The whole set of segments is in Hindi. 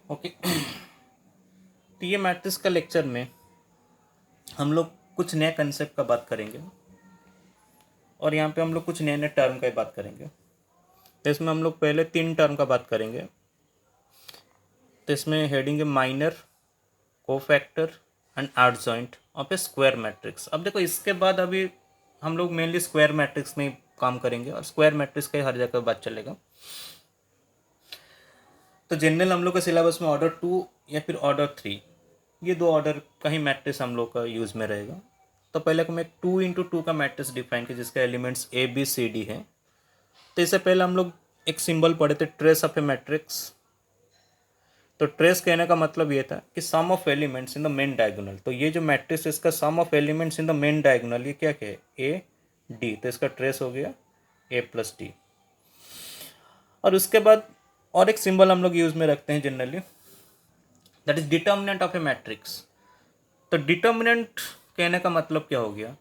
ओके। तो ये मैट्रिक्स का लेक्चर में हम लोग कुछ नए कंसेप्ट का बात करेंगे और यहाँ पे हम लोग कुछ नए नए टर्म का बात करेंगे। तो इसमें हम लोग पहले 3 टर्म का बात करेंगे। तो इसमें हेडिंग है minor, cofactor and adjoint of a square matrix. अब देखो इसके बाद अभी हम लोग मेनली स्क्वायर मैट्रिक्स में ही काम करेंगे और स्क्वायर मैट्रिक्स का ही हर जगह बात चलेगा। तो जनरल हम लोग का सिलेबस में ऑर्डर 2 या फिर ऑर्डर 3, ये 2 ऑर्डर का ही मैट्रिक्स हम लोग का यूज़ में रहेगा। तो पहले हम एक 2x2 का मैट्रिक्स डिफाइन किया जिसका elements A B C D है। तो इससे पहले हम लोग एक सिंबल पढ़े थे, ट्रेस ऑफ ए मैट्रिक्स। तो ट्रेस कहने का मतलब ये था कि sum of elements in the main diagonal. तो ये जो मैट्रिक्स है इसका sum of elements in the main diagonal ये क्या है, ए डी। तो इसका ट्रेस हो गया ए प्लस डी। और उसके बाद और एक सिंबल हम लोग यूज में रखते हैं generally, that is determinant of a matrix. तो डिटर्मिनेंट कहने का मतलब क्या हो गया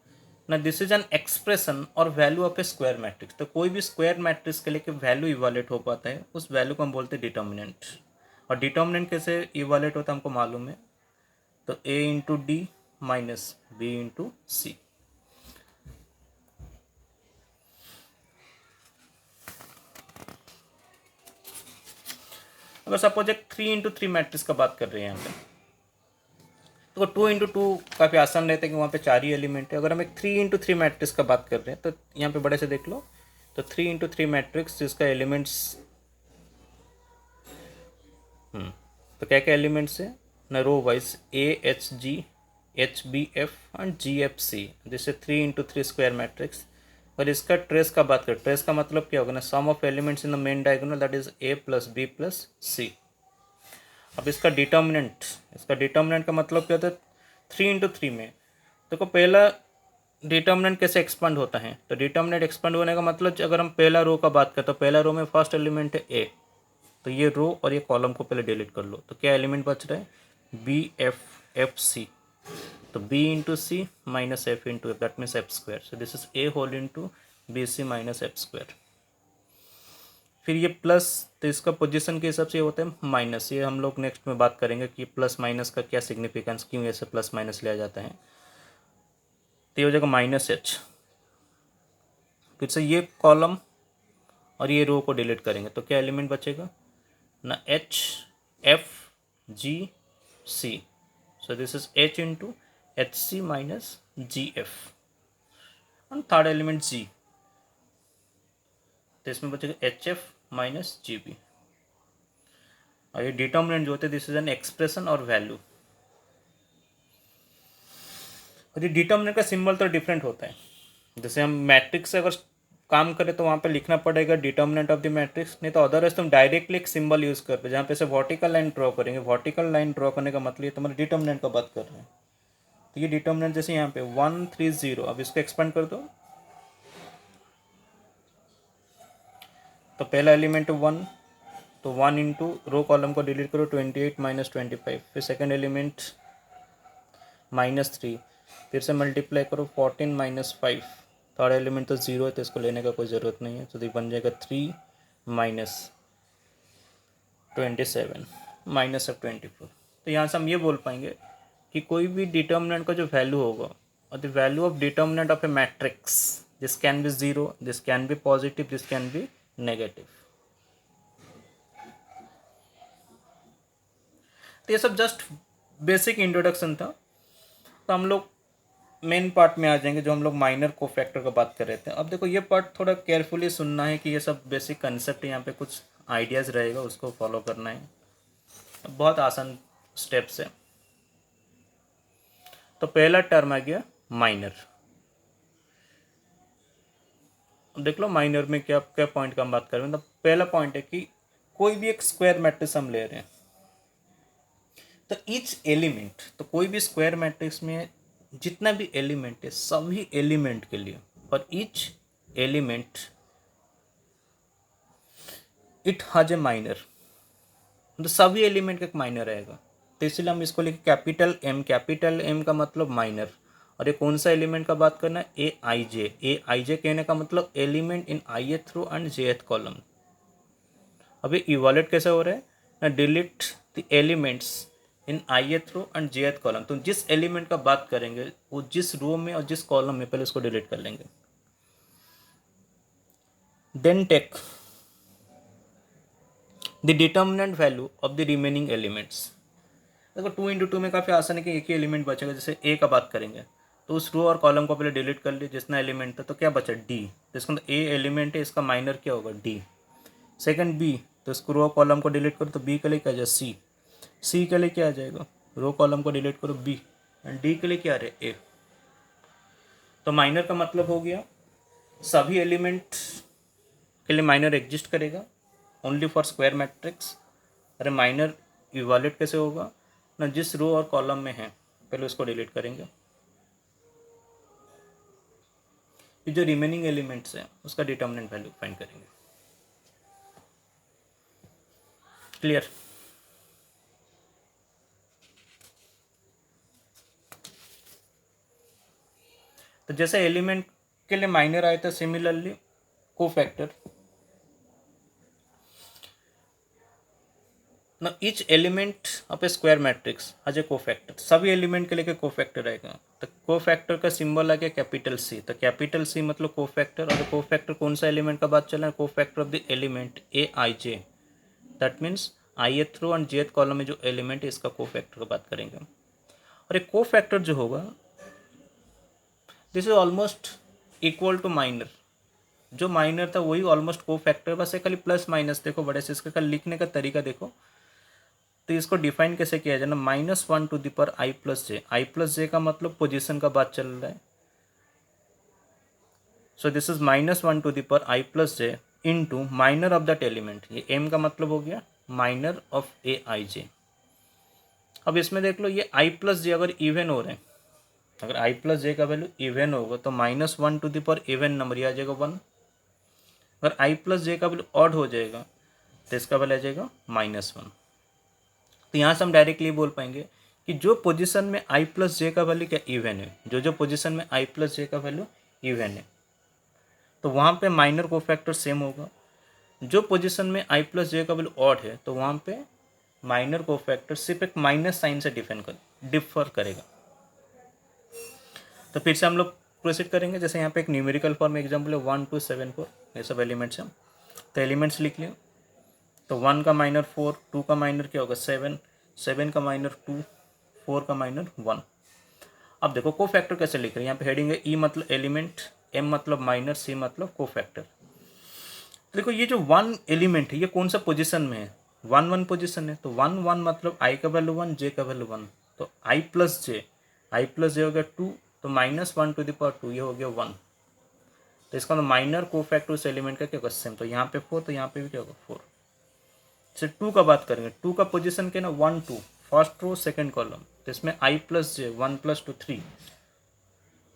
ना, दिस इज एन एक्सप्रेशन और value of a square matrix. तो कोई भी स्क्वायर मैट्रिक्स के लिए वैल्यू इवैल्यूएट हो पाता है, उस वैल्यू को हम बोलते हैं डिटर्मिनेंट। और डिटर्मिनेंट कैसे इवैल्यूएट होता है हमको मालूम है। तो A into D minus B into C. अगर सपोज एक 3x3 मैट्रिक्स का बात कर रहे हैं यहाँ पे, तो 2x2 काफ़ी आसान रहता है कि वहाँ पे 4 ही एलिमेंट है। अगर हम एक 3x3 मैट्रिक्स का बात कर रहे हैं तो यहाँ पे बड़े से देख लो, तो 3x3 मैट्रिक्स जिसका एलिमेंट्स तो क्या क्या एलिमेंट्स है ना, row wise A H G H B F and G F C, जैसे 3x3 स्क्वायर मैट्रिक्स। और इसका ट्रेस का बात करें, ट्रेस का मतलब क्या होगा ना, sum of elements in the main diagonal that is A plus B plus C. अब इसका डिटर्मिनेंट का मतलब क्या होता है 3x3 में। देखो पहला डिटर्मिनेंट कैसे एक्सपांड होता है, तो डिटर्मिनेंट एक्सपांड होने का मतलब अगर हम पहला रो का बात करें तो पहला रो में फर्स्ट एलिमेंट है ए, तो ये रो और ये कॉलम को पहले डिलीट कर लो। तो क्या एलिमेंट बच रहा है बी एफ एफ सी। तो B into C minus F into F, that means F square. So this is A whole into B C minus F square. फिर ये प्लस, तो इसका पोजीशन के हिसाब से ये होता है माइनस। ये हम लोग नेक्स्ट में बात करेंगे कि प्लस माइनस का क्या सिग्निफिकेंस, क्यों ऐसे प्लस माइनस लिया जाता है। तो ये हो जाएगा माइनस एच। फिर से ये कॉलम और ये रो को डिलीट करेंगे तो क्या एलिमेंट बचेगा ना, H F G C. So this is H into H C minus G F. और थर्ड एलिमेंट जी, तो इसमें बचेगा H F minus G B. और ये डिटर्मिनेंट जो होते हैं दिस इज एन एक्सप्रेशन और वैल्यू। और ये डिटर्मिनेंट का सिंबल तो डिफरेंट होता है। जैसे हम मैट्रिक्स से अगर काम करें तो वहाँ पे लिखना पड़ेगा डिटर्मिनेंट ऑफ द मैट्रिक्स, नहीं तो अदरवाइज तुम डायरेक्टली एक सिंबल यूज़ कर पे, जहाँ पे से वर्टिकल लाइन ड्रॉ करेंगे। वर्टिकल लाइन ड्रॉ करने का मतलब ये तुम्हारे डिटर्मिनेंट का बात कर रहे हैं। तो ये डिटर्मिनेंट जैसे यहाँ पे 1 3 0, अब इसको एक्सपेंड कर दो। तो पहला एलिमेंट 1, तो 1 इंटू रो कॉलम को डिलीट करो 28 माइनस 25। फिर सेकेंड एलिमेंट -3, फिर से मल्टीप्लाई करो 14 माइनस 5। थर्ड एलिमेंट तो 0 है तो इसको लेने का कोई ज़रूरत नहीं है, तो ये बन जाएगा 3 माइनस 27 माइनस ऑफ 24। तो यहाँ से हम ये बोल पाएंगे कि कोई भी डिटर्मिनेंट का जो वैल्यू होगा, और the value of determinant of a matrix, this can be 0, this can be positive, this can be negative. तो ये सब जस्ट बेसिक इंट्रोडक्शन था। तो हम लोग मेन पार्ट में आ जाएंगे जो हम लोग माइनर कोफैक्टर का बात कर रहे थे। अब देखो ये पार्ट थोड़ा केयरफुली सुनना है कि ये सब बेसिक कंसेप्ट है, यहाँ पे कुछ आइडियाज़ रहेगा उसको फॉलो करना है। बहुत आसान स्टेप्स है। तो पहला टर्म आ गया माइनर। देख लो माइनर में क्या क्या पॉइंट का हम बात कर रहे हैं। तो पहला पॉइंट है कि कोई भी एक स्क्वायर मैट्रिक्स हम ले रहे हैं, तो ईच एलिमेंट, तो कोई भी स्क्वायर मैट्रिक्स में जितना भी एलिमेंट है सभी एलिमेंट के लिए, और each element it has a minor, तो सभी एलिमेंट का एक माइनर रहेगा। तो इसलिए हम इसको लिखे कैपिटल एम का मतलब माइनर। और ये कौन सा एलिमेंट का बात करना है, ए आई जे कहने का मतलब एलिमेंट इन आई एथ रो एंड जे एथ कॉलम। अब ये इवैल्यूएट कैसे हो रहा है ना, delete the elements in ith row and jth column. तो जिस एलिमेंट का बात करेंगे वो जिस रो में और जिस कॉलम में, पहले उसको डिलीट कर लेंगे। Then take the determinant value of the remaining elements. देखो 2 × 2 में काफ़ी आसान है कि एक ही एलिमेंट बचेगा। जैसे ए का बात करेंगे तो उस रो और कॉलम को पहले डिलीट कर लिए जितना एलिमेंट था, तो क्या बचा डी। तो इसका मतलब ए एलिमेंट है, इसका माइनर क्या होगा डी। सेकंड बी, तो इसको रो कॉलम को डिलीट करो तो बी के लिए क्या आ जाएगा सी। सी के लिए क्या आ जाएगा, रो कॉलम को डिलीट करो बी, एंड डी के लिए क्या आ रहा है ए। तो माइनर का मतलब हो गया सभी एलिमेंट के लिए माइनर एग्जिस्ट करेगा ओनली फॉर स्क्वायर मैट्रिक्स। अरे माइनर इवैल्यूएट कैसे होगा ना, जिस रो और कॉलम में है पहले उसको डिलीट करेंगे, ये जो रिमेनिंग एलिमेंट्स हैं उसका डिटर्मिनेंट वैल्यू फाइंड करेंगे। क्लियर। तो जैसे एलिमेंट के लिए माइनर आया था, सिमिलरली कोफैक्टर ना each element of a square matrix as a cofactor. सभी एलिमेंट के लिए कोफैक्टर आएगा। तो कोफैक्टर का सिंबल आ गया कैपिटल सी। तो कैपिटल सी मतलब कोफैक्टर। और कोफैक्टर कौन सा एलिमेंट का बात चल रहा है, cofactor of the element A I J. That means ith row and jth column में जो एलिमेंट है इसका कोफैक्टर का बात करेंगे। और एक कोफैक्टर जो होगा this is almost equal to minor. जो माइनर था वही ऑलमोस्ट कोफैक्टर, बस एक खाली प्लस माइनस देखो बड़े से, इसका लिखने का तरीका देखो। तो इसको डिफाइन कैसे किया जाए ना, -1 to the power i plus J. I plus J का मतलब पोजीशन का बात चल रहा है। So this is -1 to the power i plus J into minor of that element. ये m का मतलब हो गया माइनर ऑफ ए आई जे। अब इसमें देख लो ये i प्लस जे अगर इवन हो रहे हैं, अगर i प्लस जे का वैल्यू इवन होगा तो -1 to the power even number आ जाएगा 1। अगर i प्लस जे का वैल्यू ऑड हो जाएगा तो इसका वैल्यू आ जाएगा -1। तो यहाँ से हम डायरेक्टली बोल पाएंगे कि जो पोजीशन में i प्लस जे का वैल्यू क्या इवन है, जो पोजीशन में i प्लस जे का वैल्यू इवन है तो वहाँ पे माइनर कोफैक्टर सेम होगा। जो पोजीशन में i प्लस जे का वैल्यू ऑड है तो वहाँ पे माइनर कोफैक्टर सिर्फ एक माइनस साइन से डिफर करेगा। तो फिर से हम लोग प्रोसीड करेंगे। जैसे यहाँ पे एक न्यूमेरिकल फॉर्म एग्जाम्पल है 1 2 7 4, ये सब एलिमेंट्स हैं। तो एलिमेंट्स लिख लिया। तो 1 का माइनर 4, 2 का माइनर क्या होगा 7, 7 का माइनर 2, 4 का माइनर 1। अब देखो कोफैक्टर कैसे लिख रहे हैं। यहाँ पे हेडिंग है ई मतलब एलिमेंट, एम मतलब माइनर, सी मतलब कोफैक्टर। देखो ये जो 1 एलिमेंट है ये कौन सा पोजीशन में है, 1 1 पोजीशन है। तो 1 1 मतलब i का वैल्यू 1, j का वैल्यू 1। तो i प्लस जे हो गया 2, तो -1 टू द पावर 2 ये हो गया 1। तो इसका मतलब माइनर कोफैक्टर उस एलिमेंट का क्या होगा सेम। तो यहाँ पे 4, तो यहाँ पे भी क्या होगा 4। जैसे 2 का बात करेंगे, 2 का पोजीशन क्या ना 1 2, फर्स्ट रो सेकंड कॉलम। तो इसमें i प्लस जे 1 + 2 3,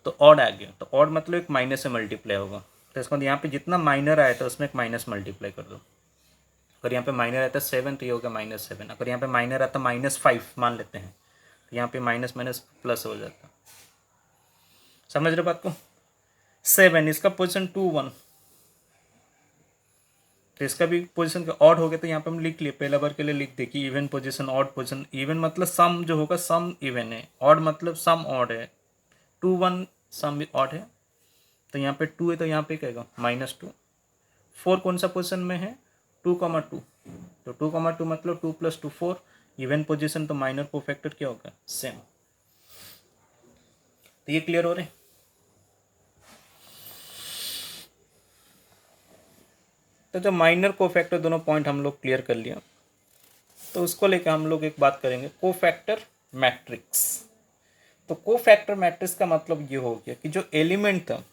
तो ऑड आ गया। तो ऑड मतलब एक माइनस से मल्टीप्लाई होगा। तो इसका मतलब यहाँ पे जितना माइनर आया था उसमें एक माइनस मल्टीप्लाई कर दो। अगर यहाँ पे माइनर आता है 7 तो ये हो गया -7। अगर यहाँ पे माइनर आता -5 मान लेते हैं तो यहाँ पे माइनस माइनस प्लस हो जाता। समझ रहे बात को। 7 इसका पोजीशन 2 1, तो इसका भी पोजीशन का ऑड हो गया। तो यहाँ पे हम लिख लिए, पहला बार के लिए लिख दे कि even position odd position. Even मतलब सम जो होगा सम इवन है, ऑड मतलब सम ऑड है। 2 1 सम ऑड है, तो यहाँ पे 2 है तो यहाँ पे क्या होगा -2। 4 कौन सा पोजीशन में है 2 2, तो 2 2 मतलब 2 + 2 4, इवन पोजीशन। तो माइनर कोफैक्टर क्या होगा सेम। तो ये क्लियर हो रहे। तो जो माइनर कोफैक्टर दोनों पॉइंट हम लोग क्लियर कर लिया, तो उसको लेकर हम लोग एक बात करेंगे कोफैक्टर मैट्रिक्स। तो कोफैक्टर मैट्रिक्स का मतलब ये हो गया कि जो एलिमेंट था,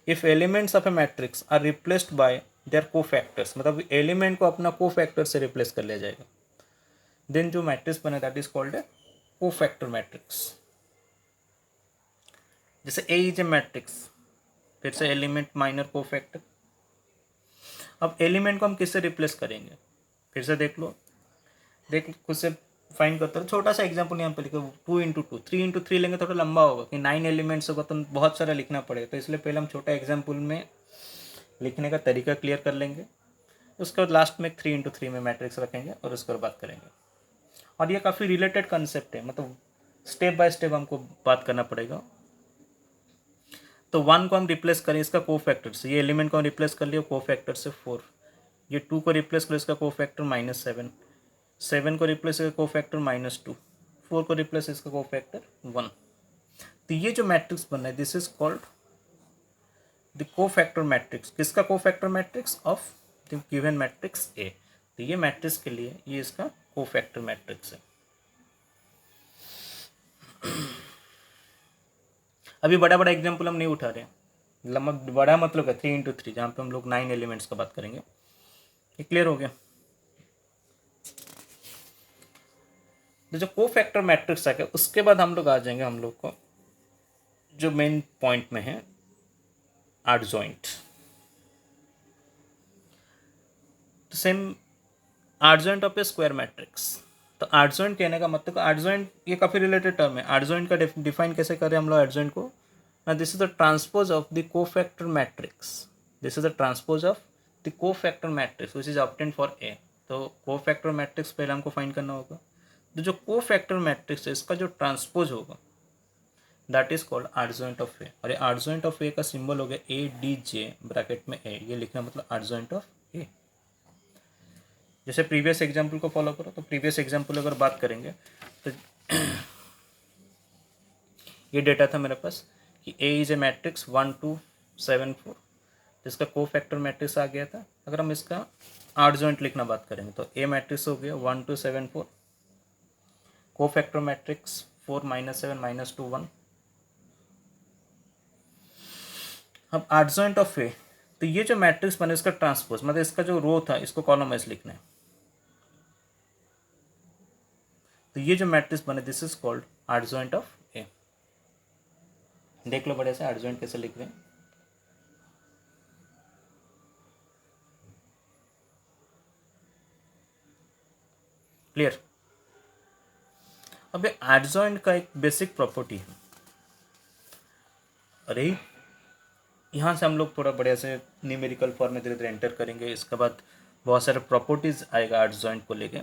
if elements of a matrix are replaced by their cofactors, मतलब एलिमेंट को अपना कोफैक्टर से रिप्लेस कर लिया जाएगा, देन जो मैट्रिक्स बने that is called A cofactor matrix. जैसे ए इज ए मैट्रिक्स, फिर से एलिमेंट माइनर कोफैक्टर। अब एलिमेंट को हम किससे रिप्लेस करेंगे, फिर से देख लो, खुद से फाइंड करते हो। छोटा सा एग्जांपल यहाँ पे लिखो 2 × 2, 3 × 3 लेंगे थोड़ा लंबा होगा कि 9 एलिमेंट्स होगा तो बहुत सारा लिखना पड़ेगा। तो इसलिए पहले हम छोटा एग्जांपल में लिखने का तरीका क्लियर कर लेंगे, उसके बाद लास्ट में 3 × 3 में मैट्रिक्स रखेंगे और उसके बाद बात करेंगे। और ये काफ़ी रिलेटेड कंसेप्ट है, मतलब स्टेप बाय स्टेप हमको बात करना पड़ेगा। तो 1 को हम रिप्लेस करें इसका कोफैक्टर से, ये एलिमेंट को हम रिप्लेस कर लिया कोफैक्टर से 4, ये 2 को रिप्लेस करें इसका कोफैक्टर -7, 7 को रिप्लेस इसका कोफैक्टर -2, 4 को रिप्लेस इसका कोफैक्टर 1। तो ये जो मैट्रिक्स बन रहा है this is called the cofactor matrix. किसका cofactor matrix? Of the given matrix A. तो ये मैट्रिक्स के लिए ये इसका कोफैक्टर मैट्रिक्स है। अभी बड़ा बड़ा एग्जाम्पल हम नहीं उठा रहे हैं, लंबा बड़ा मतलब है 3 × 3, जहाँ पे हम लोग 9 एलिमेंट्स का बात करेंगे। ये क्लियर हो गया? तो जो कोफैक्टर मैट्रिक्स आ गया उसके बाद हम लोग आ जाएंगे हम लोग को जो मेन पॉइंट में है एडजॉइंट। तो same adjoint of a square matrix. तो एडजॉइंट कहने का मतलब एडजॉइंट ये काफ़ी रिलेटेड टर्म है। एडजॉइंट का डिफाइन कैसे करें हम लोग एडजॉइंट को? ना this is the transpose of the cofactor matrix, this is the transpose of the cofactor matrix which is obtained for a. तो कोफैक्टर मैट्रिक्स पहले हमको फाइंड करना होगा। तो जो कोफैक्टर मैट्रिक्स है इसका जो ट्रांसपोज होगा that is called adjoint of A. और ये एडजॉइंट ऑफ ए का सिंबल हो गया ADJ ब्रैकेट में ए, ये लिखना मतलब एडजॉइंट ऑफ ए। जैसे प्रीवियस एग्जाम्पल को फॉलो करो, तो प्रीवियस एग्जाम्पल अगर बात करेंगे तो ये डेटा था मेरे पास कि A इज ए मैट्रिक्स 1 2 7 4, तो इसका कोफैक्टर मैट्रिक्स आ गया था। अगर हम इसका एडजॉइंट लिखना बात करेंगे तो A मैट्रिक्स हो गया 1 2 7 4, कोफैक्टर मैट्रिक्स 4 -7 -2 1। अब एडजॉइंट ऑफ ए, तो ये जो मैट्रिक्स बने इसका ट्रांसपोज मतलब इसका जो रो था इसको कॉलम वाइज लिखना है। तो ये जो मैट्रिक्स बने this is called adjoint of A. देख लो बड़े से एडजॉइंट कैसे लिख रहे हैं। क्लियर? अब ये एडजॉइंट का एक बेसिक प्रॉपर्टी है। अरे यहाँ से हम लोग थोड़ा बढ़िया से न्यूमेरिकल फॉर्म में धीरे धीरे एंटर करेंगे, इसके बाद बहुत सारे प्रॉपर्टीज आएगा एडजॉइंट को लेके।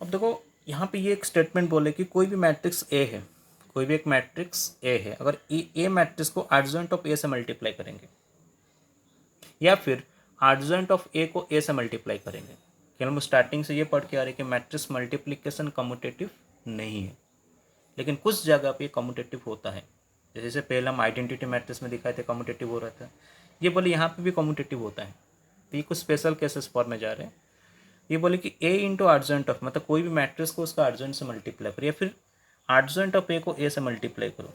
अब देखो यहाँ पे ये एक स्टेटमेंट बोले कि कोई भी मैट्रिक्स ए है, कोई भी एक मैट्रिक्स ए है, अगर ए मैट्रिक्स को एडजॉइंट ऑफ ए से मल्टीप्लाई करेंगे या फिर एडजॉइंट ऑफ ए को ए से मल्टीप्लाई करेंगे। कि हम स्टार्टिंग से ये पढ़ के आ रहे हैं कि मैट्रिक्स मल्टीप्लिकेशन कम्यूटेटिव नहीं है, लेकिन कुछ जगह पे कम्यूटेटिव होता है। जैसे पहले हम आइडेंटिटी मैट्रिक्स में दिखाए थे कम्यूटेटिव हो रहा था, ये बोले यहाँ पे भी कम्यूटेटिव होता है। तो ये कुछ स्पेशल केसेस फॉर में जा रहे हैं। ये बोले कि ए इंटू एडजॉइंट ऑफ, मतलब कोई भी मैट्रिक्स को उसका एडजॉइंट से मल्टीप्लाई करो या फिर एडजॉइंट ऑफ ए को ए से मल्टीप्लाई करो,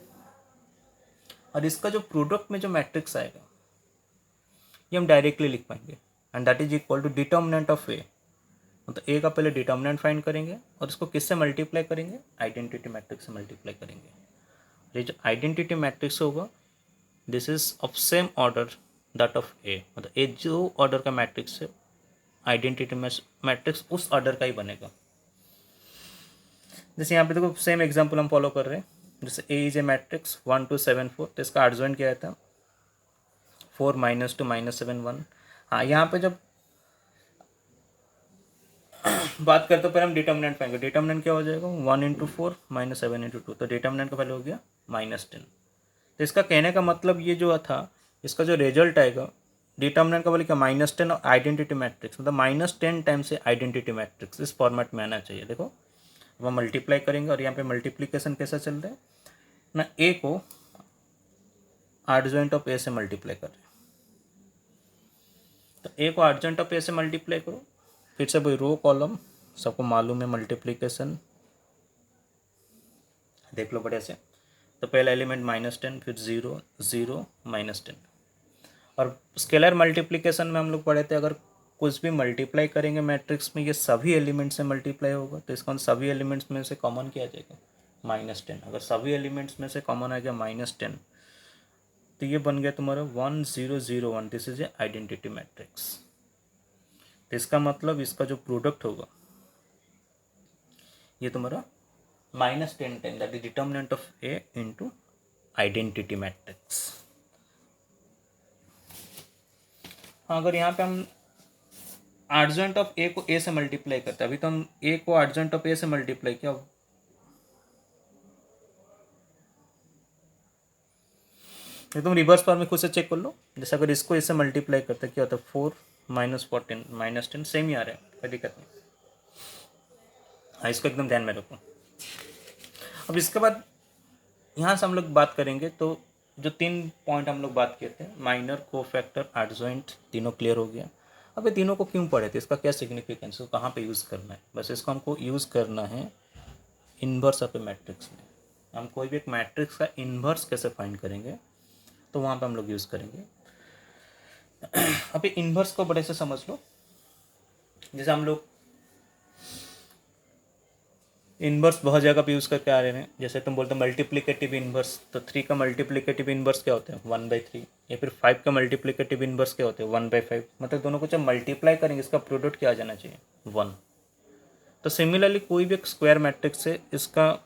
और इसका जो प्रोडक्ट में जो मैट्रिक्स आएगा ये हम डायरेक्टली लिख पाएंगे, and that is equal to determinant of A. मतलब ए का पहले डिटर्मिनेंट फाइंड करेंगे और इसको किससे मल्टीप्लाई करेंगे? आइडेंटिटी मैट्रिक्स से मल्टीप्लाई करेंगे। ये जो आइडेंटिटी मैट्रिक्स होगा this is of same order that of A, मतलब ए जो ऑर्डर का मैट्रिक्स है आइडेंटिटी मैट्रिक्स उस ऑर्डर का ही बनेगा। जैसे यहाँ पे देखो सेम एग्जांपल हम फॉलो कर रहे हैं। जैसे ए इज ए मैट्रिक्स 1 2 7 4, तो इसका एडजॉइंट क्या था 4 -2 -7 1। हाँ यहाँ पे जब बात करते हैं पहले हम डिटर्मिनेंट पाएंगे। डिटर्मिनेंट क्या हो जाएगा 1 × 4 -7 × 2, तो डिटर्मिनेंट का पहले हो गया -10। तो इसका कहने का मतलब ये जो था इसका जो रिजल्ट आएगा डिटर्मिनेंट का बोले क्या -10 और आइडेंटिटी मैट्रिक्स, मतलब -10 टाइम्स से आइडेंटिटी मैट्रिक्स इस फॉर्मेट में आना चाहिए। देखो अब हम मल्टीप्लाई करेंगे और यहाँ पे मल्टीप्लिकेशन कैसा चल रहा है ना, ए को एडजॉइंट ऑफ ए से मल्टीप्लाई कर रहे हैं। तो ए को एडजॉइंट ऑफ ए से मल्टीप्लाई करो, फिर से भाई रो कॉलम सबको मालूम है मल्टीप्लिकेशन, देख लो बढ़िया से। तो पहला एलिमेंट -10, फिर 0 0 -10। और स्केलर मल्टीप्लिकेशन में हम लोग पढ़े थे अगर कुछ भी मल्टीप्लाई करेंगे मैट्रिक्स में ये सभी एलिमेंट्स से मल्टीप्लाई होगा, तो इसका सभी एलिमेंट्स में से कॉमन किया जाएगा -10। अगर सभी एलिमेंट्स में से कॉमन आ गया -10 तो ये बन गया तुम्हारा 1 0 0 1, this is a identity matrix. तो इसका मतलब इसका जो प्रोडक्ट होगा ये तुम्हारा -10 time that is determinant of A into identity matrix. हाँ अगर यहाँ पे हम एडजॉइंट ऑफ ए को ए से मल्टीप्लाई करते हैं, अभी तो हम ए को एडजॉइंट ऑफ ए से मल्टीप्लाई किया, ये तुम रिवर्स फॉर्म में खुद से चेक कर लो। जैसे अगर इसको इससे मल्टीप्लाई करते क्या होता है, 4 -14 -10 सेम ही आ रहा है, कोई दिक्कत नहीं। हाँ, इसको एकदम ध्यान में रखो। अब इसके बाद यहाँ से हम लोग बात करेंगे, तो जो 3 पॉइंट हम लोग बात किए थे, माइनर, कोफैक्टर, एडजॉइंट, तीनों क्लियर हो गया। अब ये तीनों को क्यों पढ़े थे, इसका क्या सिग्निफिकेंस है, कहाँ पे यूज़ करना है, बस इसको हमको यूज़ करना है इन्वर्स ऑफ ए मैट्रिक्स में। हम कोई भी एक मैट्रिक्स का इन्वर्स कैसे फाइंड करेंगे, तो वहाँ पे हम लोग यूज़ करेंगे। अभी इन्वर्स को बड़े से समझ लो। जैसे हम लोग इन्वर्स बहुत जगह पे यूज़ करके आ रहे हैं, जैसे तुम बोलते हो मल्टीप्लिकेटिव इन्वर्स, तो 3 का मल्टीप्लिकेटिव इन्वर्स क्या होते हैं, 1/3, या फिर 5 का मल्टीप्लिकेटिव इन्वर्स क्या होते हैं, 1/5। मतलब दोनों को जब मल्टीप्लाई करेंगे इसका प्रोडक्ट क्या आ जाना चाहिए, 1। तो सिमिलरली कोई भी एक स्क्वायर मैट्रिक्स है, इसका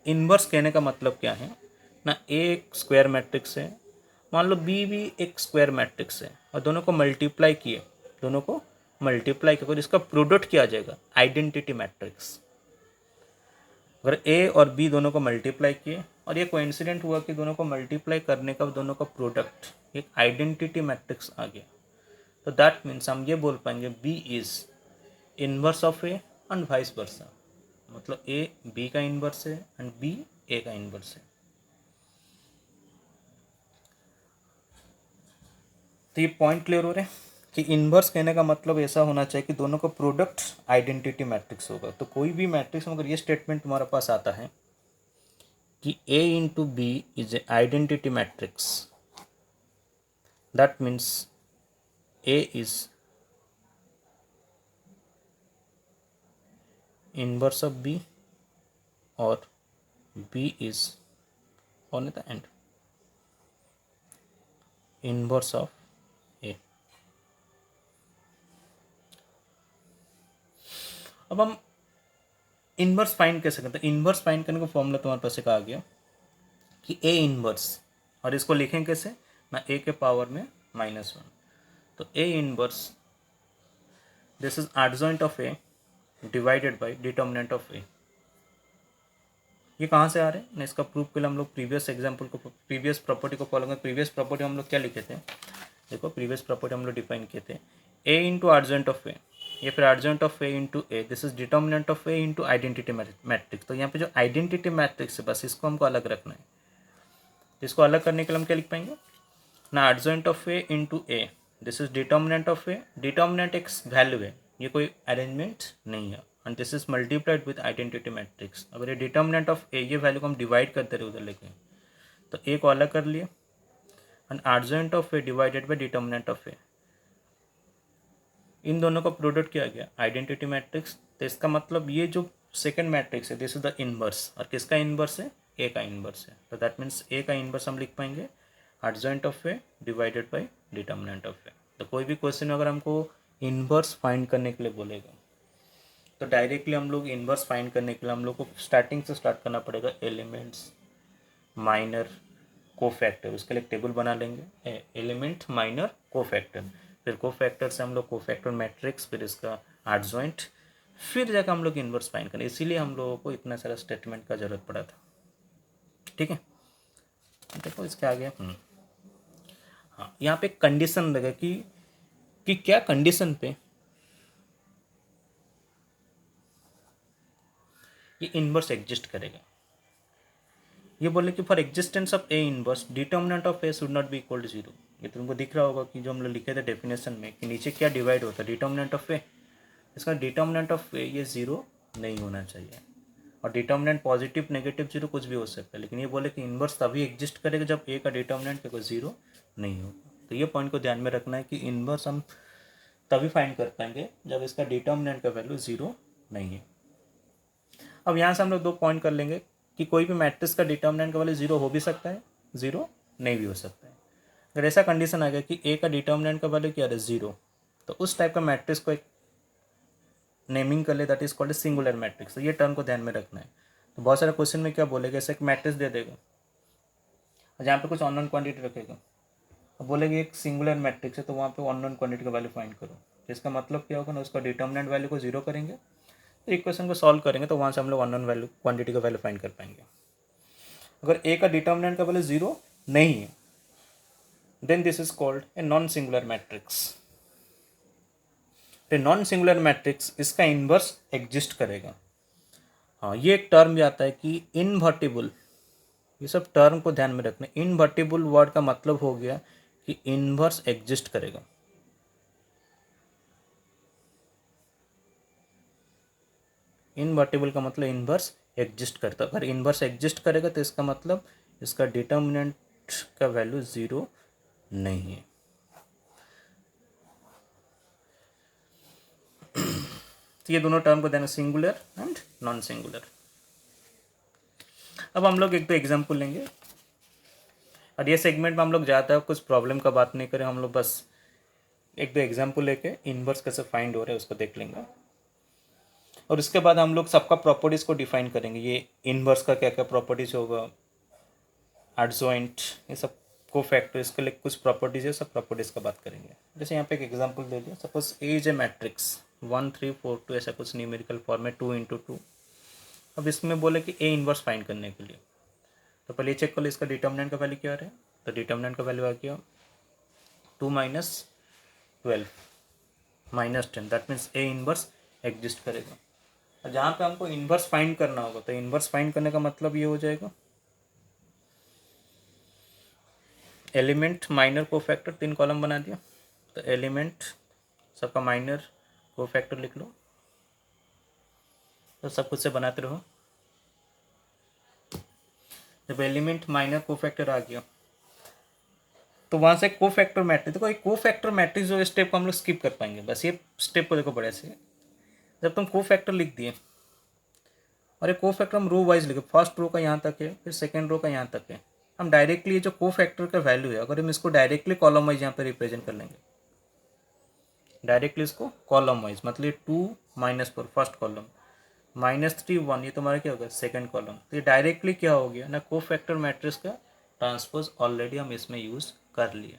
इन्वर्स कहने का मतलब क्या है ना, ए एक स्क्वायर मैट्रिक्स है, मान लो बी भी एक स्क्वायर मैट्रिक्स है, और दोनों को मल्टीप्लाई किए, दोनों को मल्टीप्लाई किया, इसका प्रोडक्ट क्या आ जाएगा, आइडेंटिटी मैट्रिक्स। अगर ए और बी दोनों को मल्टीप्लाई किए और ये कोइंसिडेंट हुआ कि दोनों को मल्टीप्लाई करने का दोनों का प्रोडक्ट एक आइडेंटिटी मैट्रिक्स आ गया, तो दैट मीन्स हम ये बोल पाएंगे B is inverse of A and vice versa. मतलब ए बी का इनवर्स है एंड बी ए का इनवर्स है। तो ये पॉइंट क्लियर हो रहे हैं कि इन्वर्स कहने का मतलब ऐसा होना चाहिए कि दोनों का प्रोडक्ट आइडेंटिटी मैट्रिक्स होगा। तो कोई भी मैट्रिक्स में अगर ये स्टेटमेंट तुम्हारे पास आता है कि A into B is a identity matrix, that means A is inverse of B और B is on the end inverse of A। अब हम इन्वर्स फाइंड कैसे करते हैं, इन्वर्स फाइंड करने का फॉर्मूला तुम्हारे पास एक आ गया कि A इन्वर्स, और इसको लिखें कैसे ना, A के पावर में -1। तो A inverse this is adjoint of A divided by determinant of A। ये कहाँ से आ रहे हैं ना, इसका प्रूफ के लिए हम लोग प्रीवियस एग्जांपल को, प्रीवियस प्रॉपर्टी को फॉलो करें। प्रीवियस प्रॉपर्टी हम लोग क्या लिखे थे, देखो प्रीवियस प्रॉपर्टी हम लोग डिफाइन किए थे, A into adjoint of A या फिर adjoint of A into A, this is determinant of A into identity matrix. तो यहाँ पे जो आइडेंटिटी मैट्रिक्स है बस इसको हमको अलग रखना है। तो इसको अलग करने के लिए हम क्या लिख पाएंगे ना, adjoint of A into A, this is determinant of A, determinant एक वैल्यू है, ये कोई अरेंजमेंट नहीं है, and this is multiplied with identity matrix. अगर ये डिटर्मिनेंट ऑफ A, ये वैल्यू को हम डिवाइड करते रहे उधर लेके, तो A को अलग कर लिए, and adjoint of A divided by determinant of A, इन दोनों का प्रोडक्ट क्या आ गया, आइडेंटिटी मैट्रिक्स। तो इसका मतलब ये जो सेकंड मैट्रिक्स है दिस इज द इनवर्स, और किसका इनवर्स है, A का इनवर्स है। तो दैट मीन्स A का इनवर्स हम लिख पाएंगे adjoint of A divided by determinant of A। तो कोई भी क्वेश्चन में अगर हमको इनवर्स फाइंड करने के लिए बोलेगा, तो डायरेक्टली हम लोग इनवर्स फाइंड करने के लिए हम लोग को स्टार्टिंग से स्टार्ट करना पड़ेगा, एलिमेंट्स, माइनर, कोफैक्टर, उसके लिए एक टेबल बना लेंगे, एलिमेंट, माइनर, कोफैक्टर, फिर कोफैक्टर से हम लोग कोफैक्टर मैट्रिक्स, फिर इसका एडजॉइंट, फिर जाकर हम लोग इन्वर्स फाइंड करें। इसीलिए हम लोगों को इतना सारा स्टेटमेंट का जरूरत पड़ा था। ठीक है, देखो इसके आगे हाँ, यहाँ पे कंडीशन लगा कि क्या कंडीशन पे ये इन्वर्स एग्जिस्ट करेगा। ये बोले कि for existence of a inverse determinant of A should not be equal to 0। ये तुमको दिख रहा होगा कि जो हम लोग लिखे थे डेफिनेशन में कि नीचे क्या डिवाइड होता है, डिटर्मिनेंट ऑफ ए, इसका डिटर्मिनेंट ऑफ ए ये 0 नहीं होना चाहिए, और डिटर्मिनेंट पॉजिटिव नेगेटिव 0 कुछ भी हो सकता है, लेकिन ये बोले कि इन्वर्स तभी एग्जिस्ट करेगा जब ए का डिटर्मिनेंट कोई 0 नहीं हो। तो ये पॉइंट को ध्यान में रखना है कि इन्वर्स हम तभी फाइंड कर पाएंगे जब इसका डिटर्मिनेंट का वैल्यू 0 नहीं है। अब यहाँ से हम लोग 2 पॉइंट कर लेंगे कि कोई भी मैट्रिक्स का डिटर्मिनेंट का वैल्यू 0 हो भी सकता है, 0 नहीं भी हो सकता है। अगर ऐसा कंडीशन आ गया कि ए का डिटर्मिनेंट का वैल्यू क्या है, 0, तो उस टाइप का मैट्रिक्स को एक नेमिंग कर ले, that is called singular matrix. तो ये टर्म को ध्यान में रखना है। तो बहुत सारे क्वेश्चन में क्या बोलेगा, ऐसा एक मैट्रिक्स दे देगा और जहाँ पे कुछ अननोन क्वांटिटी रखेगा, अब बोलेगा एक सिंगुलर मैट्रिक्स है तो वहाँ पे अननोन क्वांटिटी का वैल्यू फाइंड करो। इसका मतलब क्या होगा ना, उसका डिटर्मिनेंट वैल्यू को जीरो करेंगे, तो इक्वेशन को सॉल्व करेंगे तो वहाँ से हम लोग अननोन वैल्यू क्वांटिटी का वैल्यू फाइंड कर पाएंगे। अगर ए का डिटर्मिनेंट का वैल्यू जीरो नहीं है, then this is called a non singular matrix. तो नॉन सिंगुलर मैट्रिक्स इसका इन्वर्स एग्जिस्ट करेगा। हाँ, ये एक टर्म भी आता है कि इनवर्टिबल, ये सब टर्म को ध्यान में रखना। इनवर्टिबल वर्ड का मतलब हो गया कि इन्वर्स एग्जिस्ट करेगा। इनवर्टिबल का मतलब इन्वर्स एग्जिस्ट करता है। अगर इन्वर्स एग्जिस्ट करेगा तो इसका मतलब इसका डिटर्मिनेंट का वैल्यू जीरो नहीं है। तो ये दोनों टर्म को देना, सिंगुलर एंड नॉन सिंगुलर। अब हम लोग एक दो एग्जाम्पल लेंगे, और ये सेगमेंट में हम लोग ज़्यादा कुछ प्रॉब्लम का बात नहीं करें, हम लोग बस एक दो एग्जाम्पल लेके इन्वर्स कैसे फाइंड हो रहा है उसको देख लेंगे। और उसके बाद हम लोग सबका प्रॉपर्टीज़ को डिफाइन करेंगे, ये इन्वर्स का क्या क्या प्रॉपर्टीज होगा, एडजॉइंट, ये सब को फैक्टर, इसके लिए कुछ प्रॉपर्टीज है, सब प्रॉपर्टीज़ का बात करेंगे। जैसे यहाँ पे एक एग्जांपल दे दिया, suppose A is a matrix 1 3 4 2, ऐसा कुछ न्यूमेरिकल फॉर्म में 2 × 2। अब इसमें बोले कि ए इन्वर्स फाइंड करने के लिए, तो पहले चेक कर लो इसका डिटर्मिनेंट का वैल्यू क्या आ रहा है। तो डिटर्मिनेंट का वैल्यू आ गया 2 - 12 -10, that means A inverse exist करेगा। और जहाँ पे हमको इन्वर्स फाइंड करना होगा, तो इन्वर्स फाइंड करने का मतलब ये हो जाएगा, एलिमेंट माइनर कोफैक्टर 3 कॉलम बना दिया, तो एलिमेंट सबका माइनर कोफैक्टर लिख लो, तो सब कुछ से बनाते रहो। जब एलिमेंट माइनर कोफैक्टर आ गया तो वहाँ से कोफैक्टर मैट्रिक्स, देखो एक कोफैक्टर मैट्रिक्स जो स्टेप को हम लोग स्किप कर पाएंगे, बस ये स्टेप को देखो बड़े से। जब तुम कोफैक्टर लिख दिए और एक कोफैक्टर हम रो वाइज लिखे, फर्स्ट रो का यहाँ तक है, फिर सेकेंड रो का यहाँ तक है, हम डायरेक्टली ये जो कोफैक्टर का वैल्यू है, अगर हम इसको डायरेक्टली कॉलम वाइज यहाँ पे रिप्रेजेंट कर लेंगे, डायरेक्टली इसको कॉलम वाइज, मतलब 2 - 4 फर्स्ट कॉलम, -3 1 ये तुम्हारा क्या होगा सेकंड कॉलम। तो ये डायरेक्टली क्या हो गया ना, कोफैक्टर मैट्रिक्स का ट्रांसपोज ऑलरेडी हम इसमें यूज़ कर लिए।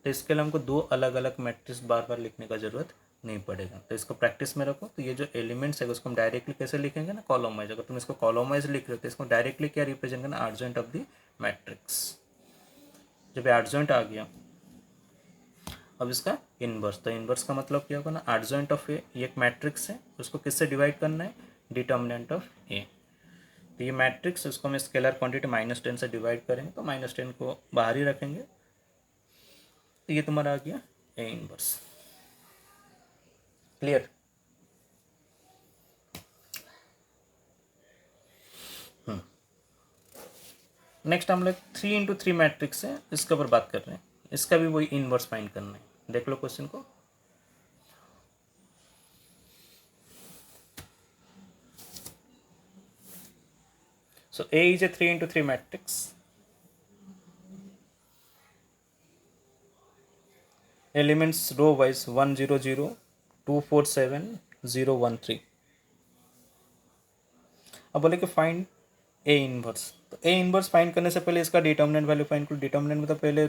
तो इसके लिए हमको दो अलग अलग मैट्रिक्स बार बार लिखने का ज़रूरत नहीं पड़ेगा। तो इसको प्रैक्टिस में रखो। तो ये जो एलिमेंट्स है उसको हम डायरेक्टली कैसे लिखेंगे ना, कॉलम वाइज। अगर तुम इसको कॉलम वाइज लिख रहे हो तो इसको डायरेक्टली क्या रिप्रेजेंट करना, एडजॉइंट ऑफ द मैट्रिक्स। जब एडजॉइंट आ गया, अब इसका इन्वर्स, तो इन्वर्स का मतलब क्या होगा ना, एडजॉइंट ऑफ ए, ये एक मैट्रिक्स है, उसको किससे डिवाइड करना है, डिटर्मिनेंट ऑफ ए। तो ये मैट्रिक्स, उसको हम स्केलर क्वांटिटी -10 से डिवाइड करेंगे, तो -10 को बाहर ही रखेंगे, तो ये तुम्हारा आ गया ए इन्वर्स। क्लियर। नेक्स्ट हम लोग 3 × 3 मैट्रिक्स है, इसके ऊपर बात कर रहे हैं। इसका भी वही इन्वर्स फाइंड करना है। देख लो क्वेश्चन को। So A is a 3 × 3 matrix. Elements row wise 1 0 0 2 4 7 0 1 3। अब बोले कि फाइंड ए इनवर्स। तो ए इनवर्स फाइंड करने से पहले इसका डिटर्मिनेंट वैल्यू फाइंड करो। डिटर्मिनेंट मतलब पहले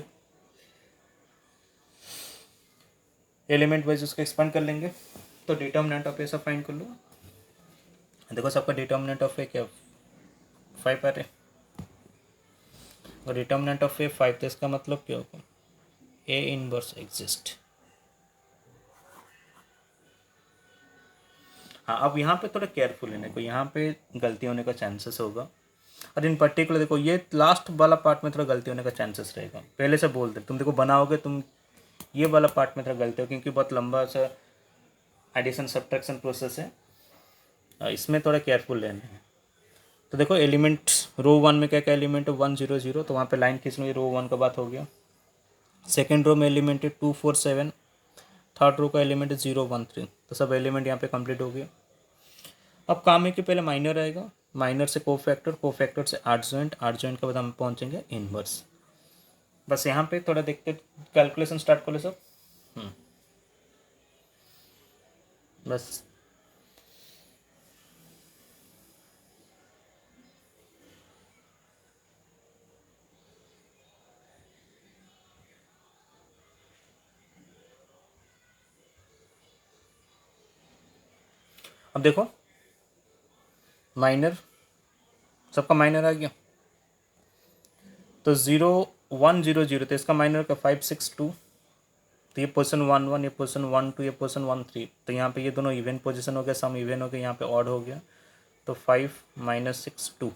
एलिमेंट वाइज उसको एक्सपांड कर लेंगे। तो डिटर्मिनेंट ऑफ ए सब फाइंड कर लो। देखो सबका डिटर्मिनेंट ऑफ ए क्या 5 आ रहे, और डिटर्मिनेंट ऑफ ए 5, तो इसका मतलब क्या होगा, ए इनवर्स एग्जिस्ट। हाँ, अब यहाँ पे थोड़ा केयरफुल है, देखो यहाँ पे गलती होने का चांसेस होगा। और इन पर्टिकुलर देखो ये लास्ट वाला पार्ट में थोड़ा गलती होने का चांसेस रहेगा। पहले से बोल दे, तुम देखो बनाओगे तुम ये वाला पार्ट में थोड़ा गलती हो, क्योंकि बहुत लंबा सा एडिशन सब्ट्रैक्शन प्रोसेस है, इसमें थोड़ा केयरफुल रहना है। तो देखो एलिमेंट रो 1 में क्या क्या एलिमेंट है, 1 0 0, तो वहाँ पे लाइन खींच लो, रो 1 का बात हो गया। सेकेंड रो में एलिमेंट है 2 4 7, थर्ड रो का एलिमेंट है 0 1 3, तो सब एलिमेंट यहाँ पे कंप्लीट हो गया। अब काम है कि पहले माइनर आएगा, माइनर से कोफैक्टर, कोफैक्टर से एडजॉइंट, एडजॉइंट के बाद हम पहुँचेंगे इनवर्स। बस यहाँ पे थोड़ा देखते कैलकुलेशन स्टार्ट कर ले सब। बस अब देखो माइनर, सबका माइनर आ गया, तो 0 1 0 0, तो इसका माइनर का 5 6 2, तो ये पोजीशन 1 1, ये पोजीशन 1 2, ये पोजीशन 1 3, तो यहाँ पे ये दोनों इवन पोजीशन हो गया, सम इवन हो गया, यहाँ पे ऑड हो गया, तो 5 -6 2,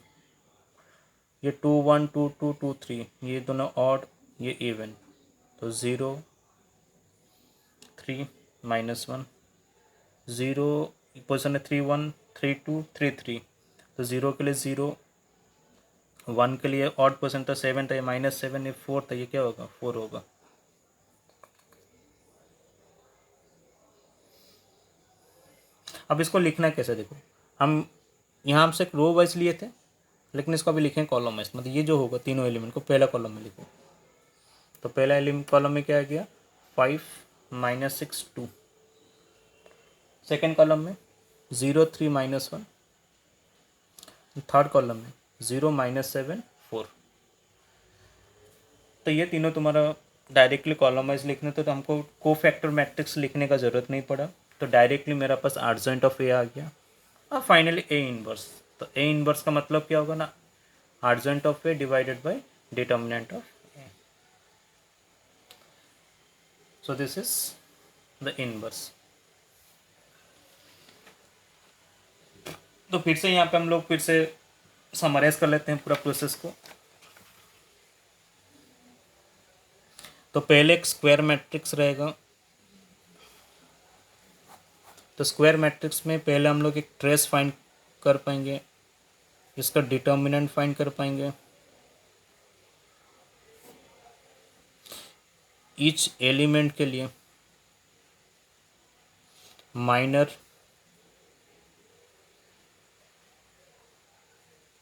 ये 2 1 2 2 2 3, ये दोनों ऑड, ये इवन, तो 0 3 -1 0, पोजीशन है 3 1 3 2 3 3, तो 0 के लिए 0, 1 के लिए ऑड पोजीशन था 7 था, ये -7, ये 4 था, ये क्या होगा 4 होगा। अब इसको लिखना कैसे, देखो हम यहाँ हमसे एक रो वाइज लिए थे, लेकिन इसको अभी लिखें कॉलम वाइज, मतलब ये जो होगा तीनों एलिमेंट को पहला कॉलम में लिखो, तो पहला एलिमेंट कॉलम में क्या आ गया 5 -6 2, सेकेंड कॉलम में 0 3 -1, थर्ड कॉलम में 0 -7 4, तो ये तीनों तुम्हारा डायरेक्टली कॉलम वाइज लिखने थे, तो हमको कोफैक्टर मैट्रिक्स लिखने का ज़रूरत नहीं पड़ा, तो डायरेक्टली मेरा पास आर्जेंट ऑफ ए आ गया। और फाइनली ए इनवर्स, तो ए इनवर्स का मतलब क्या होगा ना, argent of A divided by determinant of A, so this is the inverse. तो फिर से यहाँ पे हम लोग फिर से समराइज कर लेते हैं पूरा प्रोसेस को। तो पहले एक स्क्वायर मैट्रिक्स रहेगा, तो स्क्वायर मैट्रिक्स में पहले हम लोग एक ट्रेस फाइंड कर पाएंगे, इसका डिटर्मिनेंट फाइंड कर पाएंगे, ईच एलिमेंट के लिए माइनर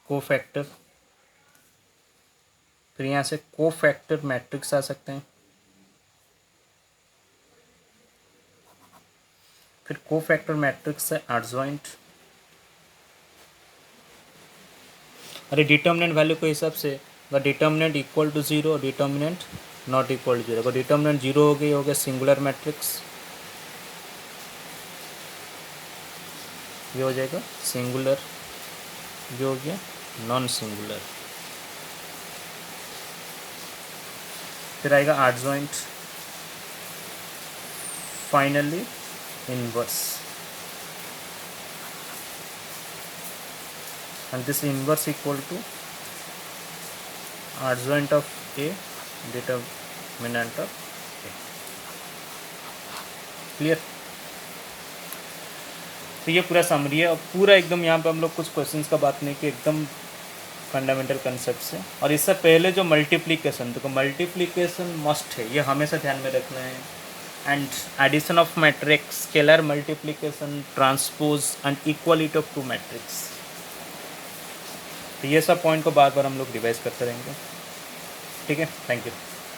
कोफैक्टर, फिर यहाँ से कोफैक्टर मैट्रिक्स आ सकते हैं, फिर कोफैक्टर मैट्रिक्स से एडजॉइंट, अरे डिटर्मिनेंट वैल्यू के हिसाब से determinant equal to 0, determinant not equal to 0, अगर डिटर्मिनेंट 0 हो गया सिंगुलर मैट्रिक्स, ये हो जाएगा सिंगुलर, ये हो गया नॉन सिंगुलर, फिर आएगा adjoint, finally inverse, and this inverse equal to adjoint of A determinant of A, clear. तो ये पूरा समरी है, और पूरा एकदम यहाँ पे हम लोग कुछ क्वेश्चंस का बात नहीं की, एकदम फंडामेंटल कंसेप्ट से। और इससे पहले जो मल्टीप्लिकेशन, तो मल्टीप्लिकेशन मस्ट है, ये हमेशा ध्यान में रखना है, and addition of matrix, scalar multiplication, transpose and equality of two matrix, तो ये सब पॉइंट को बार बार हम लोग रिवाइज करते रहेंगे, ठीक है। Thank you.